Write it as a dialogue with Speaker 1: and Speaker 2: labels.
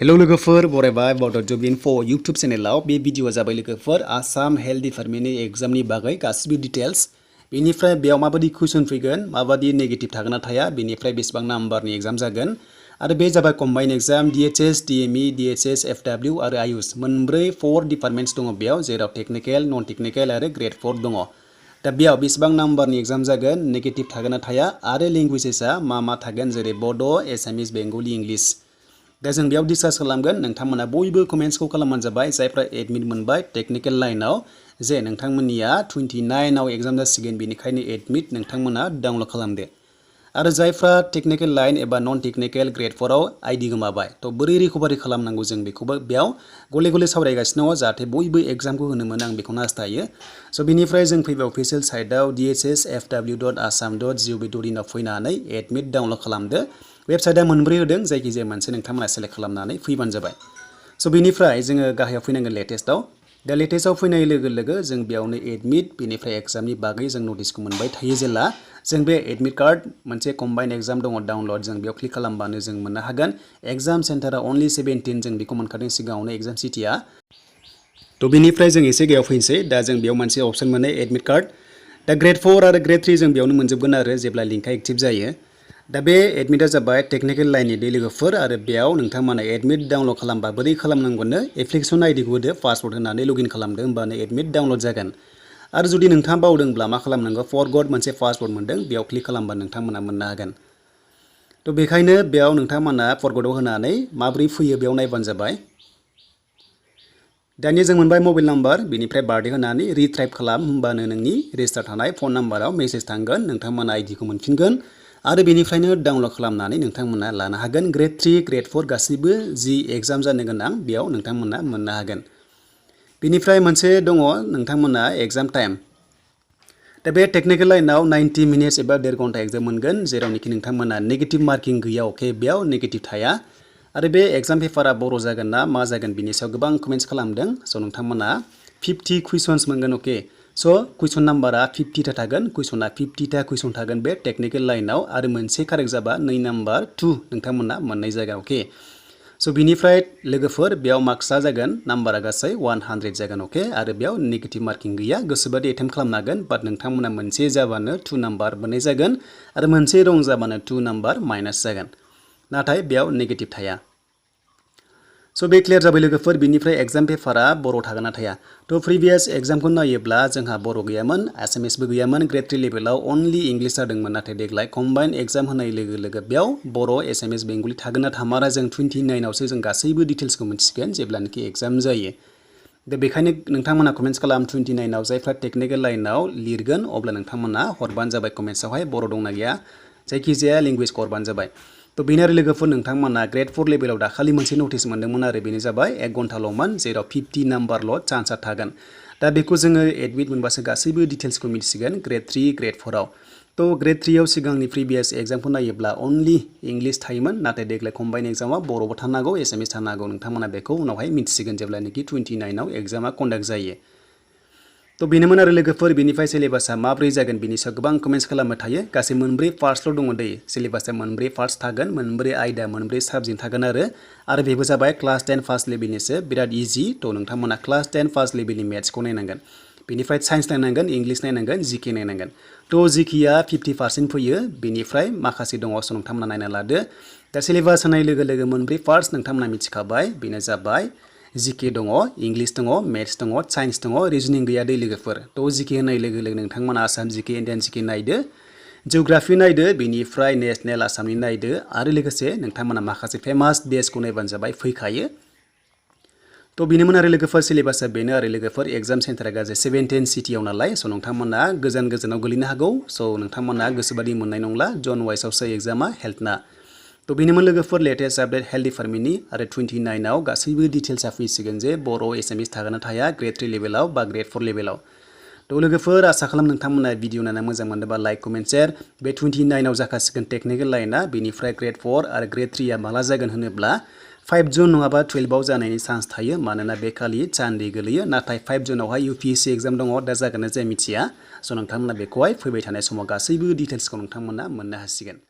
Speaker 1: hello लोगोफोर बरायबाय बड जब info YouTube चैनेलाव बे भिडिअ जाबाय लोगोफोर आसाम हेल्थ डिपार्टमेन्टनि एग्जामनि बागै गासिबो डिटेल्स बेनिफ्राय बेयाव माबायदि कुइसन फैगोन माबायदि नेगेटिभ थागोन ना थाया बेनिफ्राय बेसेबां नाम्बारनि एग्जाम जागोन आरो बे जाबाय combine exam DHS DME DHSFW आरो आयुष मोनब्रै 4 डिपार्टमेन्ट्स दङ बेयाव जेराव टेक्निकल नन टेक्निकल आरो ग्रेड 4 दङ दा बेयाव बेसेबां नाम्बारनि एग्जाम जागोन नेगेटिभ थागोन ना थाया आरो लेंगुवेजेसआ मा थागोन जेरै बड' एसामिस बेंगलि इंलिश दा जों बेयाव डिसकास खालामगोन नोंथांमोना बयबो कमेन्ट्सखौ खालामबानो जाबाय जायफ्रा एडमिट मोनबाय टेक्निकल लाइनाव जे नोंथांमोननिया 29 आव एग्जाम जासिगोन बेनिखायनो एडमिट नोंथांमोना डाउनलड खालामदो आरो जायफ्रा टेक्निकल लाइन एबा नन टेक्निकल ग्रेड 4 आव आईडी गोमाबाय तो बोरै रिकभारि खालामनांगौ जों बेखौबो बेयाव गले गले सावरायगासिनो दङ जाहाथे बयबो एग्जामखौ होनो मोनो आं बेखौनो हास्थायो स' बेनिफ्राय जों फैबाय अफिसियेल साइटआव dhsfw.assam.gov.in आव फैनानै एडमिट डाउनलड खालामदो वेबसाइटआ मोनब्रै होदों जायखिजाया मोनसे नोंथांमोना सेलेक्ट खालामनानै फैबानो जाबाय स' बेनिफ्राय जोङो गाहायाव फैनांगोन लेटेस्टआव दा लेटेस्टआव फैनाय लोगो लोगो जों बेयावनो एडमिट बेनिफ्राय एग्जामनि बागै जों नटिसखौ मोनबाय थायो जेला जों बे एडमिट कार्ड मोनसे कम्बाइन एग्जाम दङ डाउनलड जों बेयाव क्लिक खालामबानो जों मोननो हागोन एग्जाम सेन्टारा अनलि 17 जों बेखौ मोनखादों सिगाङावनो एग्जाम सिटिया तो बेनिफ्राय जों एसे गायाव फैनोसै दा जों बेयाव मोनसे अपसन मोनो एडमिट कार्ड दा ग्रेड 4 आरो ग्रेड 3 जों बेयावनो मोनजोबगोन आरो जेब्ला लिंकआ एक्टिभ जायो दा बे एडमिटआ जाबाय टेक्निकल लाइननि दै लोगोफोर आरो बेयाव नोंथांमोना एडमिट डाउनलड खालामबा बोरै खालामनांगौनो एप्लिकेसन आइडिखौ होदो पासवर्ड होनानै लगइन खालामदो होमबानो एडमिट डाउनलड जागोन आरो जुदि नोंथाङा बावदोंब्ला मा खालामनांगौ फरगट मोनसे पासवर्ड मोनदों बेयाव क्लिक खालामबा नोंथांमोना मोननो हागोन तो बेखायनो बेयाव नोंथांमोना फरगटआव होनानै माब्रै फैयो बेयाव नायबानो जाबाय दानिया जों मोनबाय मबाइल नाम्बार बेनिफ्राय बार्थडे होनानै रिट्राइभ खालाम होमबानो नोंनि रेजिस्टार थानाय फन नाम्बाराव मेसेज थांगोन नोंथांमोना आइडिखौ मोनफिनगोन आरो बेनिफ्रायनो डाउनलड खालामनानै नोंथांमोना लानो हागोन ग्रेड 3 ग्रेड 4 गासिबो जि एग्जाम जानो गोनां बेयाव नोंथांमोना मोननो हागोन बेनिफ्राय मोनसे दङ नोंथांमोना एग्जाम टाइम दा बे टेक्निकल लाइनाव 90 मिनिट्स एबा 1.5 घन्टा एग्जाम मोनगोन जेरावनोखि नोंथांमोना नेगेटिभ मार्किं गैया अके बेयाव नेगेटिभ थाया आरो बे एग्जाम पेपारा बर' जागोन ना मा जागोन बिनि सायाव गोबां कमेन्ट्स खालामदों स' नोंथांमोना 50 कुइसन्स मोनगोन अके स' कुइसन नाम्बारा 50 था थागोन कुइसना 50 था कुइसन थागोन बे टेक्निकल लाइनाव आरो मोनसे कारेक्ट जाबा 2 नाम्बार 2 नोंथांमोना मोननाय जागोन अके स' बिनिफ्राय लोगोफोर बेयाव मार्क्सआ जागोन नाम्बारा गासै 100 जागोन अके आरो बेयाव नेगेटिभ मार्किं गैया गोसोबादि एटेम्प्ट खालामनो हागोन बाट नोंथांमोना मोनसे जाबानो 2 नाम्बार मोननाय जागोन आरो मोनसे रं जाबानो 2 नाम्बार माइनास जागोन नाथाय बेयाव नेगेटिभ थाया स' बे क्लियार जाबाय लोगोफोर बिनिफ्राय एग्जाम पेपारा बर' थागोन ना थाया थ' प्रिभियास एग्जामखौ नायोब्ला जोंहा बर' गैयामोन एसामिसबो गैयामोन ग्रेड 3 लेभेलाव अनलि इंलिश जादोंमोन नाथाय देग्लाय कम्बाइन एग्जाम होनाय लोगो लोगो बेयाव बर' एसामिस बेंगलि थागोन ना थामारा जों 29 आवसो जों गासैबो डिटेल्सखौ मिथिगोन जेब्लानोखि एग्जाम जायो दा बेखायनो नोंथांमोना कमेन्ट्स खालाम 29 आव जायफ्रा टेक्निकल लाइनाव लिरगोन अब्ला नोंथांमोना हरबानो जाबाय कमेन्ट्सआवहाय बर' दंना गैया जायखिजाया लेंगुवेजखौ हरबानो जाबाय तो बेनो आरो लोगोफोर नोंथांमोना ग्रेड 4 लेभेलाव दाखालि मोनसे नटिस मोनदोंमोन आरो बेनो जाबाय 1 घन्टाल'मोन जेराव 50 नाम्बारल' चान्सआ थागोन दा बेखौ जोङो एडमिट मोनबासो गासैबो डिटेल्सखौ मिथिसिगोन ग्रेड 3 ग्रेड 4 आव तो ग्रेड 3 आव सिगांनि प्रिभियास एग्जामखौ नायोब्ला अनलि इंलिश थायोमोन नाथाय देग्लाय कम्बाइन एग्जामाव बर'बो थानो हागौ एसामिस थानो हागौ नोंथांमोना बेखौ उनावहाय मिथिसिगोन जेब्लानोखि 29 आव एग्जामा कन्डाक्ट जायो तो बेनोमोन आरो लोगोफोर बेनिफ्राय सिलेबासा माब्रै जागोन बिनि सायाव गोबां कमेन्ट्स खालामबाय थायो गासै मोनब्रै पार्टसल' दङ दै सिलेबासा मोनब्रै पार्टस थागोन मोनब्रै आयदा मोनब्रै साबजेक्ट थागोन आरो बेबो जाबाय क्लास 10 फार्स्ट लेभेलनिसो बिराद इजि तो नोंथांमोना क्लास 10 फार्स्ट लेभेलनि मेथ्सखौ नायनांगोन बेनिफ्राय साइन्स नायनांगोन इंलिश नायनांगोन जिके नायनांगोन तो जिकेआ 50% फैयो बेनिफ्राय माखासे दङ स' नोंथांमोना नायना लादो दा सिलेबास होनाय लोगो लोगो मोनब्रै पार्टस नोंथांमोना मिथिखाबाय बेनो जाबाय जिके दङ इंलिश दङ मेथ्स दङ साइन्स दङ रिजनिं गैया दै लोगोफोर तो जिके होनाय लोगो लोगो नोंथांमोना आसाम जिके इन्डियान जिके नायदो जिअ'ग्राफि नायदो बेनिफ्राय नेसनेल आसामनि नायदो आरो लोगोसे नोंथांमोना माखासे फेमास देशखौ नायबानो जाबाय फैखायो तो बेनोमोन आरो लोगोफोर सिलेबासा बेनो आरो लोगोफोर एग्जाम सेन्टारा गासै 17 सिटियाव नालाय स' नोंथांमोना गोजान गोजानाव गोलैनो हागौ स' नोंथांमोना गोसोबादि मोननाय नंला जन वाइसआवसो एग्जामा हेल्थना तो बेनोमोन लोगोफोर लेटेस्ट आपडेट हेल्थ डिपार्टमेन्टनि आरो 29 आव गासैबो डिटेल्सआ फैसिगोन जे बर' एसामिस थागोन ना थाया ग्रेड 3 लेभेलाव बा ग्रेड 4 लेभेलाव तो लोगोफोर आसा खालाम नोंथांमोना भिडिअ नायना मोजां मोनदोंबा लाइक कमेन्ट शेयार बे 29 आव जाखासिगोन टेक्निकल लाइना बेनिफ्राय ग्रेड 4 आरो ग्रेड 3 आ माला जागोन होनोब्ला 5 जुन नङाबा 12 आव जानायनि चान्स थायो मानोना बे खालि सानडे गोलैयो नाथाय 5 जुनावहाय UPSC एग्जाम दङ दा जागोन ना जाया मिथिया स' नोंथांमोना बेखौहाय फैबाय थानाय समाव गासैबो डिटेल्सखौ नोंथांमोना मोननो हासिगोन